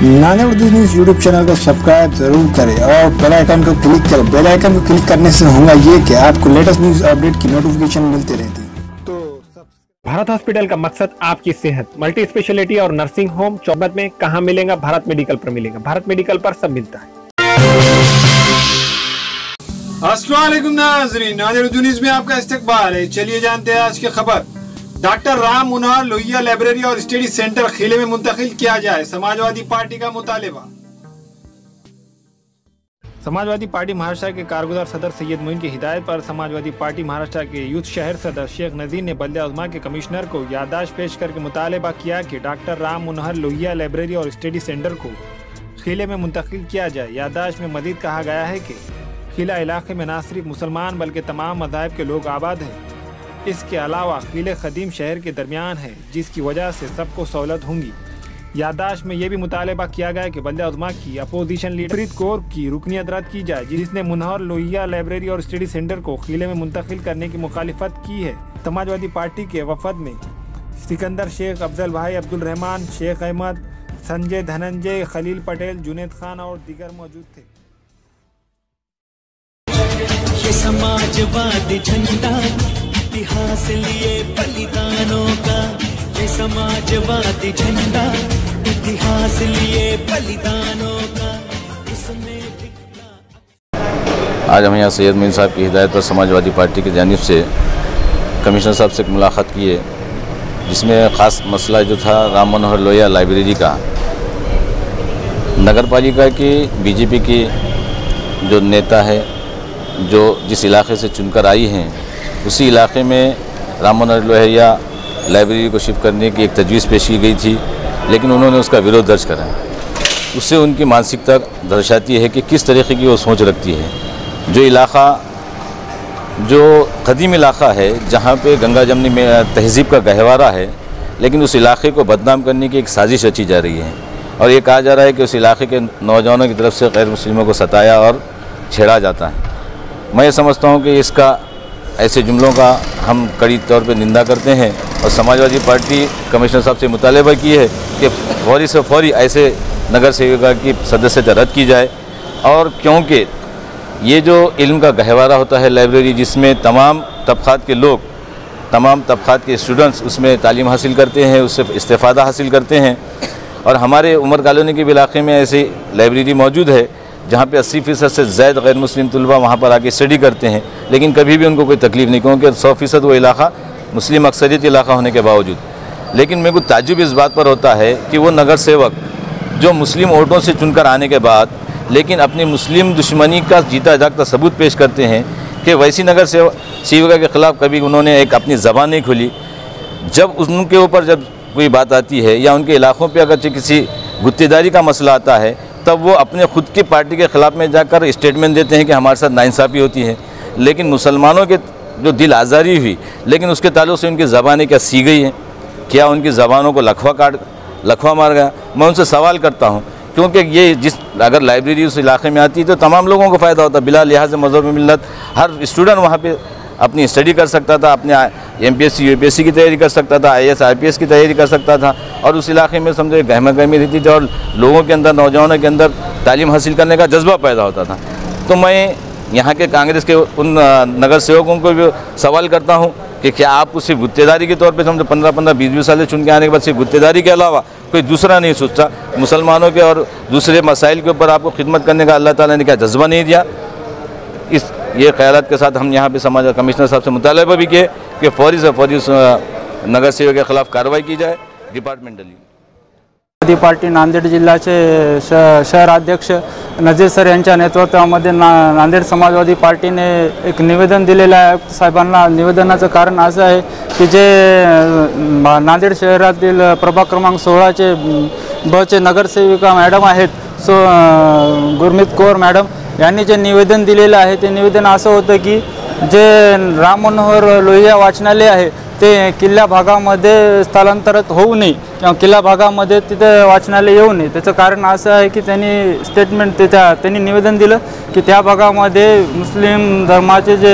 Nanded Urdu news YouTube channel को subscribe जरूर करें और बेल आइकन को क्लिक करें। बेल आइकन को क्लिक करने से होगा ये कि आपको लेटेस्ट न्यूज़ अपडेट की नोटिफिकेशन मिलती रहती है। भारत हॉस्पिटल का मकसद आपकी सेहत, मल्टी स्पेशलिटी और नर्सिंग होम चौबत में कहाँ मिलेगा? भारत मेडिकल पर मिलेगा। भारत मेडिकल पर सब मिलता है। अस्सलाम वालेकुम नाज़रीन, नांदेड़ उर्दू न्यूज़ में आपका इस्तकबाल है। चलिए जानते हैं आज की खबर। डॉक्टर राम मनोहर लोहिया लाइब्रेरी और स्टडी सेंटर खीले में मुंतकिल किया जाए, समाजवादी पार्टी का मुतालिबा। समाजवादी पार्टी महाराष्ट्र के कारगुजार सदर सैयद मोइन की हिदायत पर समाजवादी पार्टी महाराष्ट्र के यूथ शहर सदर शेख नज़ीर ने बल्दिया उज़्मा के कमिश्नर को याददाश्त पेश करके मुतालिबा किया कि डॉक्टर राम मनोहर लोहिया लाइब्रेरी और स्टडी सेंटर को खीले में मुंतकिल किया जाए। याददाश्त में मजीद कहा गया है कि खीला इलाके में न सिर्फ मुसलमान बल्कि तमाम मज़ाहिब के लोग आबाद हैं। इसके अलावा खीले ख़दीम शहर के दरमियान है, जिसकी वजह से सबको सहूलत होंगी। याददाश्त में यह भी मुतालिबा किया गया कि बल्दिया उज़्मा की अपोजिशन लीडर प्रीत कौर की रुकनियत रद्द की जाए, जिसने मनोहर लोहिया लाइब्रेरी और स्टडी सेंटर को खीले में मुंतकिल करने की मुखालिफत की है। समाजवादी पार्टी के वफद में सिकंदर शेख, अफजल भाई, अब्दुल रहमान, शेख अहमद, संजय धनंजय, खलील पटेल, जुनेद खान और दीगर मौजूद थे। ये समाजवादी झंडा इतिहास लिए बलिदानों का, ये समाजवादी झंडा इतिहास लिए बलिदानों का, इसमें आज हम यहाँ सैयद मोइन साहब की हिदायत पर समाजवादी पार्टी की जानिब से कमिश्नर साहब से मुलाकात की है, जिसमें ख़ास मसला जो था राम मनोहर लोहिया लाइब्रेरी का। नगर पालिका की बीजेपी की जो नेता है, जो जिस इलाके से चुनकर आई हैं, उसी इलाके में राम मनोहर लोहिया लाइब्रेरी को शिफ्ट करने की एक तजवीज़ पेश की गई थी, लेकिन उन्होंने उसका विरोध दर्ज करा। उससे उनकी मानसिकता दर्शाती है कि किस तरीके की वो सोच रखती है। जो इलाका जो कदीम इलाका है, जहाँ पे गंगा जमनी में तहज़ीब का गहवारा है, लेकिन उस इलाके को बदनाम करने की एक साजिश रची जा रही है और ये कहा जा रहा है कि उस इलाके के नौजवानों की तरफ से गैर मुस्लिमों को सताया और छेड़ा जाता है। मैं ये समझता हूँ कि इसका ऐसे जुमलों का हम कड़ी तौर पे निंदा करते हैं और समाजवादी पार्टी कमिश्नर साहब से मुतालिबा की है कि फौरी से फौरी ऐसे नगर सेविका की सदस्यता रद्द की जाए। और क्योंकि ये जो इल्म का गहवारा होता है लाइब्रेरी, जिसमें तमाम तबक़ात के लोग, तमाम तबक़ात के स्टूडेंट्स उसमें तालीम हासिल करते हैं, उससे इस्तेफ़ादा हासिल करते हैं। और हमारे उमर कॉलोनी के भी इलाके में ऐसी लाइब्रेरी मौजूद है जहाँ पे 80% से ज़्यादा गैर मुस्लिम तलबा वहाँ पर आके स्टडी करते हैं, लेकिन कभी भी उनको कोई तकलीफ़ नहीं, क्योंकि 100% वो इलाका मुस्लिम अक्सरियत इलाका होने के बावजूद। लेकिन मेरे को ताज्जुब इस बात पर होता है कि वो नगर सेवक जो मुस्लिम वोटों से चुनकर आने के बाद लेकिन अपनी मुस्लिम दुश्मनी का जीता जागता सबूत पेश करते हैं कि वैसी नगर सेविका के ख़िलाफ़ कभी उन्होंने एक अपनी ज़बान नहीं खुली। जब उनके ऊपर जब कोई बात आती है या उनके इलाक़ों पर अगर किसी गुत्तेदारी का मसला आता है, तब वो अपने खुद की पार्टी के ख़िलाफ़ में जाकर स्टेटमेंट देते हैं कि हमारे साथ नाइंसाफ़ी होती है। लेकिन मुसलमानों के जो दिल आज़ारी हुई, लेकिन उसके ताल्लुक़ से उनकी ज़बानें क्या सी गई हैं? क्या उनकी ज़बानों को लखवा मार गया? मैं उनसे सवाल करता हूँ, क्योंकि ये अगर लाइब्रेरी उस इलाके में आती तो तमाम लोगों को फ़ायदा होता, बिला लिहाज मज़हब मिल्लत। हर स्टूडेंट वहाँ पर अपनी स्टडी कर सकता था, अपने MPSC UPSC की तैयारी कर सकता था, IAS IPS की तैयारी कर सकता था, और उस इलाके में समझो गहमा गहमी रहती थी और लोगों के अंदर, नौजवानों के अंदर तालीम हासिल करने का जज्बा पैदा होता था। तो मैं यहाँ के कांग्रेस के उन नगर सेवकों को भी सवाल करता हूँ कि क्या आपको सिर्फ गुत्तेदारी के तौर पे समझो 15-15, 20-20 साल से चुन के आने के बाद सिर्फ गुत्तेदारी के अलावा कोई दूसरा नहीं सोचता? मुसलमानों के और दूसरे मसाइल के ऊपर आपको खिदमत करने का अल्लाह ताला ने क्या जज्बा नहीं दिया? ये ख्यालात के साथ हम यहाँ पे समाज कमिश्नर साहब से मुतालिबा भी किए कि फौरी से फौरी उस नगर सेवक के खिलाफ कार्रवाई की जाए डिपार्टमेंटली। पार्टी नांदेड जिल्ह्याचे शहर अध्यक्ष नजीर सर यांच्या नेतृत्वामध्ये नांदेड समाजवादी पार्टीने एक निवेदन दिलेलं आहे आयुक्त साहेबांना। निवेदनाचं कारण असं आहे की जे नांदेड शहरातील प्रभाग क्रमांक 16चे ब नगरसेविका मॅडम आहेत, गुरमीत कौर मॅडम यांनी जे निवेदन दिलेलं आहे, ते निवेदन असं होतं की जे राम मनोहर लोहिया वाचनालय आहे ते किल्ला भागामध्ये स्थलांतरित होऊ नये किंवा किल्ला भागामध्ये तिथे वाचनालय येऊ नये। त्याचं कारण असं आहे की त्यांनी निवेदन दिलं की त्या भागामध्ये मुस्लिम धर्माचे जे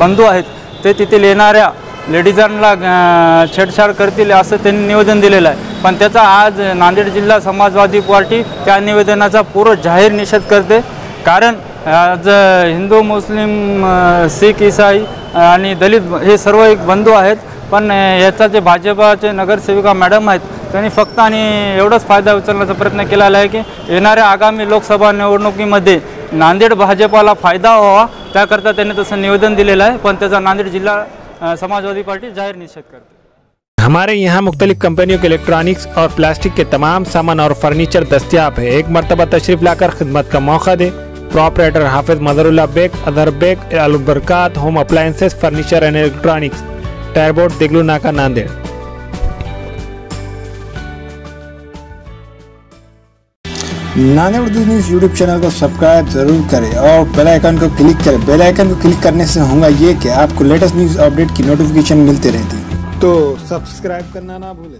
बंधू आहेत ते तिथे येणाऱ्या लेडीजांना छेडछाड करतील असं त्यांनी निवेदन दिलेलं आहे. पण त्याचा आज नांदेड जिल्हा समाजवादी पार्टी त्या निवेदनाचा पूर्ण जाहीर निषेध करते. कारण आज हिंदू, मुस्लिम, शीख, ईसाई आणि दलित हे सर्व एक बंधू आहेत. पण याचा जे भाजपाचे नगरसेविका मॅडम आहेत त्यांनी फक्त आणि एवढाच फायदा उचलण्याचा प्रयत्न केलेला आहे की येणाऱ्या आगामी लोकसभा निवडणुकीमध्ये नांदेड भाजपाला फायदा व्हावा, त्याकरता त्यांनी तसं निवेदन दिलेलं आहे. पण त्याचा नांदेड जिल्हा समाजवादी पार्टी जाहिर निषेध करते. हमारे यहाँ मुख्तलिफ कंपनियों के इलेक्ट्रॉनिक्स और प्लास्टिक के तमाम सामान और फर्नीचर दस्तियाब है. एक मरतबा तशरीफ लाकर खिदमत का मौका दे. प्रोपराइटर हाफिज मजहरुल्लाह बेग, अदर Baig, Albarkat home appliances, furniture and electronics, टायरबोर्ड, Deglur Naka, Nanded. Nanded Urdu news YouTube channel को सब्सक्राइब जरूर करें और बेल आइकन को क्लिक करें. बेल आइकन को क्लिक करने से होगा ये कि आपको लेटेस्ट न्यूज़ अपडेट की नोटिफिकेशन मिलती रहती है. तो सब्सक्राइब करना ना भूलें.